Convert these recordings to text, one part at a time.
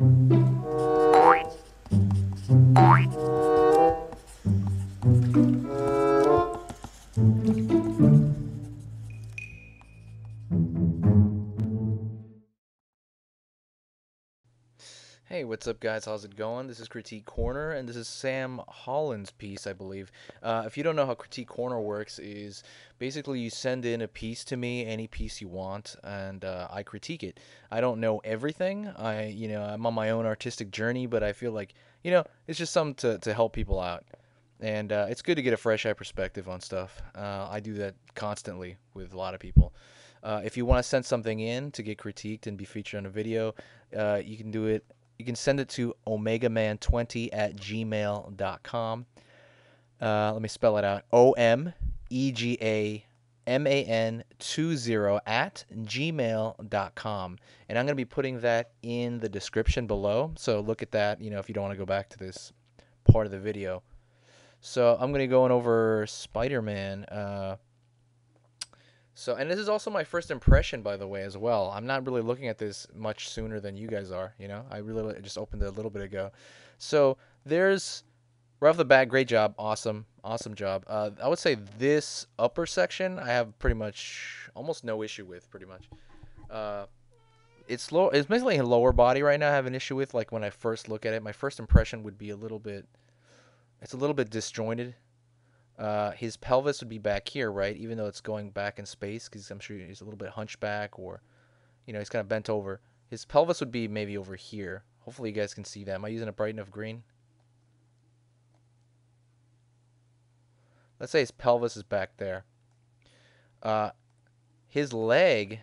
Hey, what's up, guys? How's it going? This is Critique Corner, and this is Sam Holland's piece, I believe. If you don't know how Critique Corner works, is basically you send in a piece to me, any piece you want, and I critique it. I don't know everything. I'm on my own artistic journey, but I feel like, it's just something to help people out, and it's good to get a fresh eye perspective on stuff. I do that constantly with a lot of people. If you want to send something in to get critiqued and be featured on a video, you can do it. You can send it to omegaman20@gmail.com. Let me spell it out. OMEGAMAN20@gmail.com. And I'm going to be putting that in the description below. So look at that, if you don't want to go back to this part of the video. So I'm going to be going over Spider-Man. And this is also my first impression, by the way, as well. I'm not really looking at this much sooner than you guys are. I really just opened it a little bit ago. So there's right off the bat, great job, awesome, awesome job. I would say this upper section I have pretty much almost no issue with, pretty much. Uh, it's low. It's basically a lower body right now. I have an issue with, like when I first look at it. My first impression would be a little bit. It's a little bit disjointed. His pelvis would be back here, right? Even though it's going back in space, because I'm sure he's a little bit hunchback, or he's kind of bent over. His pelvis would be maybe over here. Hopefully, you guys can see that. Am I using a bright enough green? Let's say his pelvis is back there. Uh, his leg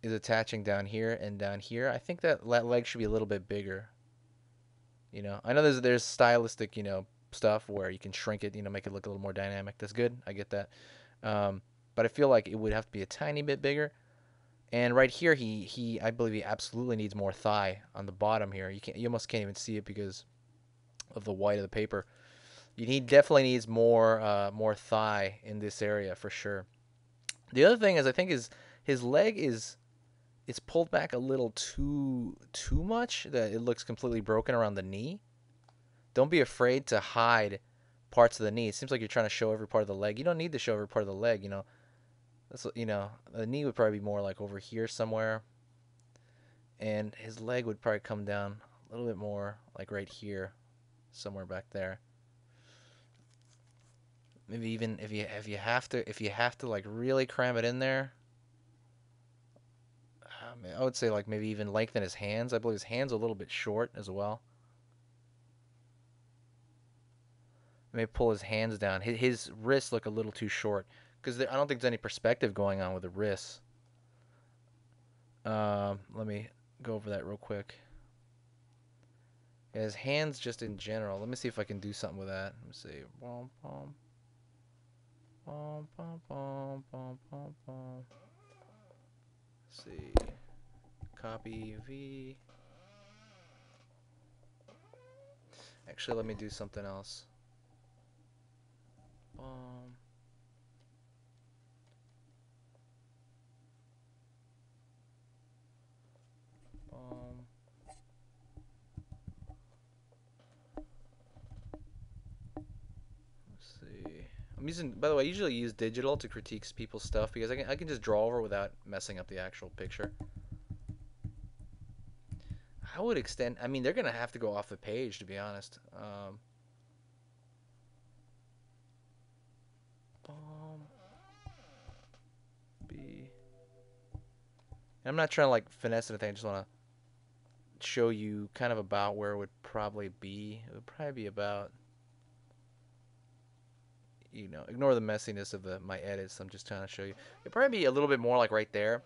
is attaching down here and down here. I think that leg should be a little bit bigger. I know there's stylistic, stuff where you can shrink it, make it look a little more dynamic. That's good. I get that. But I feel like it would have to be a tiny bit bigger. And right here, I believe he absolutely needs more thigh on the bottom here. You almost can't even see it because of the white of the paper. He definitely needs more thigh in this area for sure. The other thing is, I think his leg is it's pulled back a little too much that it looks completely broken around the knee. Don't be afraid to hide parts of the knee. It seems like you're trying to show every part of the leg. You don't need to show every part of the leg. The knee would probably be more like over here somewhere, and his leg would probably come down a little bit more, like right here, somewhere back there. Maybe even if you have to like really cram it in there, I would say like maybe even lengthen his hands. I believe his hands are a little bit short as well. Maybe pull his hands down. His wrists look a little too short because I don't think there's any perspective going on with the wrists. Let me go over that real quick. Yeah, his hands just in general. Let me see if I can do something with that. Let me see. Bom, bom, bom, bom, bom, bom, bom, bom. Let's see. Copy V. Actually, let me do something else. Bom. Bom. Let's see. I'm using, by the way, I usually use digital to critique people's stuff because I can just draw over without messing up the actual picture. I would extend. I mean, they're gonna have to go off the page to be honest. Bomb B. And I'm not trying to like finesse anything. I just want to show you kind of about where it would probably be. It would probably be about, ignore the messiness of my edits. I'm just trying to show you. It'd probably be a little bit more like right there,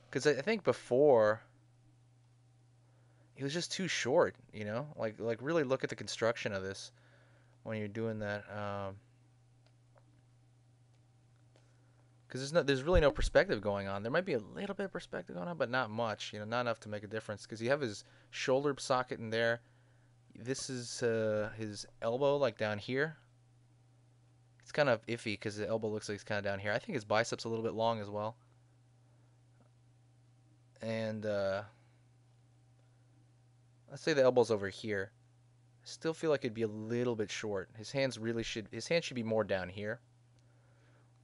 because I think before it was just too short. Like really look at the construction of this when you're doing that. Because there's really no perspective going on. There might be a little bit of perspective going on, but not much. Not enough to make a difference. Because you have his shoulder socket in there. This is his elbow, like down here. It's kind of iffy because the elbow looks like it's kind of down here. I think his biceps a little bit long as well. And let's say the elbow's over here. I still feel like it'd be a little bit short. His hands should be more down here.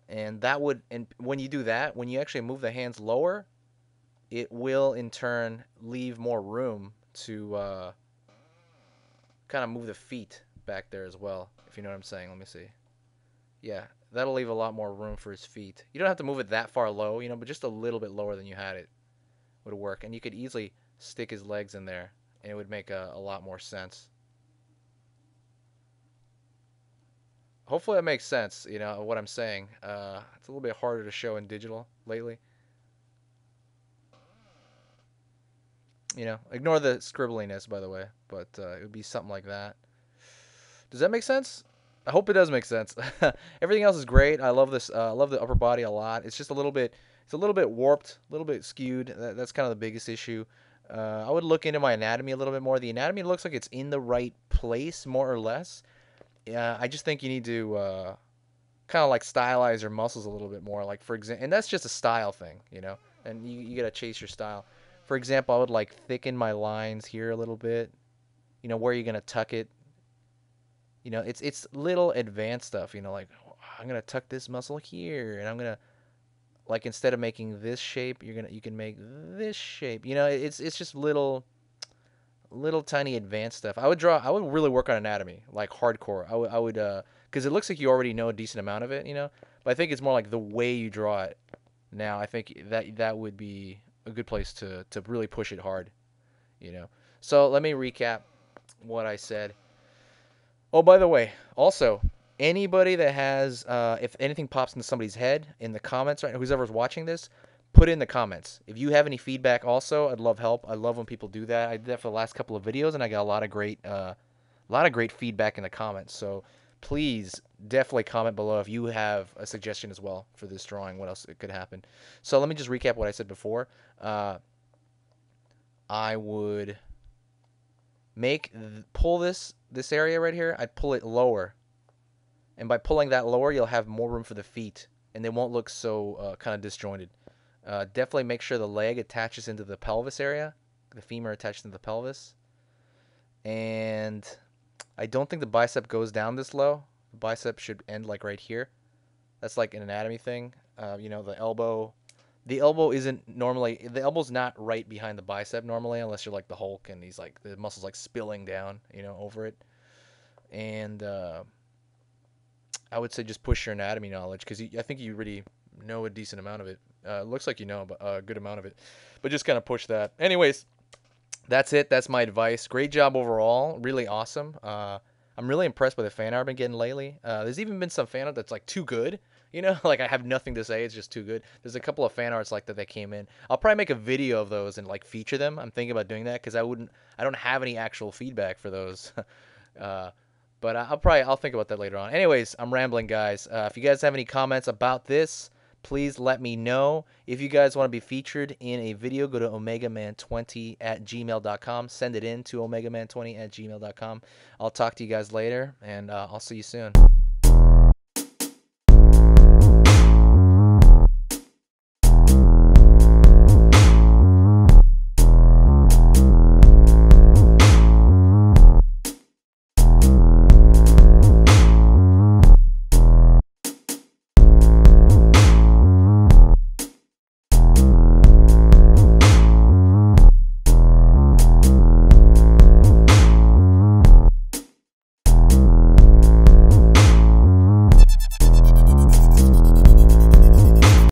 And that would, and when you do that, when you actually move the hands lower, it will in turn leave more room to kind of move the feet back there as well, if you know what I'm saying. Let me see. Yeah, that'll leave a lot more room for his feet. You don't have to move it that far low, but just a little bit lower than you had it would work. And you could easily stick his legs in there, and it would make a lot more sense. Hopefully that makes sense, what I'm saying. It's a little bit harder to show in digital lately. Ignore the scribbliness, by the way, but it would be something like that. Does that make sense? I hope it does make sense. Everything else is great. I love this. I love the upper body a lot. It's just it's a little bit warped, a little bit skewed. That's kind of the biggest issue. I would look into my anatomy a little bit more. The anatomy looks like it's in the right place, more or less. I just think you need to kind of like stylize your muscles a little bit more. Like for example, and that's just a style thing. And you gotta chase your style. For example, I would like thicken my lines here a little bit. Where you're gonna tuck it. It's little advanced stuff. Like I'm gonna tuck this muscle here, and I'm gonna like instead of making this shape, you can make this shape. It's just little tiny advanced stuff. I would really work on anatomy, like hardcore. I would because it looks like you already know a decent amount of it. But I think it's more like the way you draw it. Now I think that would be a good place to really push it hard. So let me recap what I said. Oh, by the way, also, anybody that has, if anything pops into somebody's head in the comments right now, whoever's watching this, put it in the comments. If you have any feedback also, I'd love help. I love when people do that. I did that for the last couple of videos, and I got a lot of great feedback in the comments. So please definitely comment below if you have a suggestion as well for this drawing, what else it could happen. So let me just recap what I said before. I would pull this area right here. I'd pull it lower, and by pulling that lower, you'll have more room for the feet, and they won't look so kind of disjointed. Definitely make sure the leg attaches into the pelvis area, the femur attaches into the pelvis, and I don't think the bicep goes down this low. The bicep should end like right here. That's like an anatomy thing. The elbow. The elbow's not right behind the bicep normally, unless you're like the Hulk and he's like the muscle's like spilling down, over it. And I would say just push your anatomy knowledge because I think you really know a decent amount of it. It looks like you know a good amount of it, but just kind of push that. Anyways, that's it. That's my advice. Great job overall. Really awesome. I'm really impressed by the fan art I've been getting lately. There's even been some fan art that's like too good. Like I have nothing to say. It's just too good. There's a couple of fan arts like that came in. I'll probably make a video of those and like feature them. I'm thinking about doing that because I don't have any actual feedback for those. But I'll think about that later on. Anyways, I'm rambling, guys. If you guys have any comments about this, please let me know. If you guys want to be featured in a video, go to omegaman20@gmail.com. Send it in to omegaman20@gmail.com. I'll talk to you guys later, and I'll see you soon.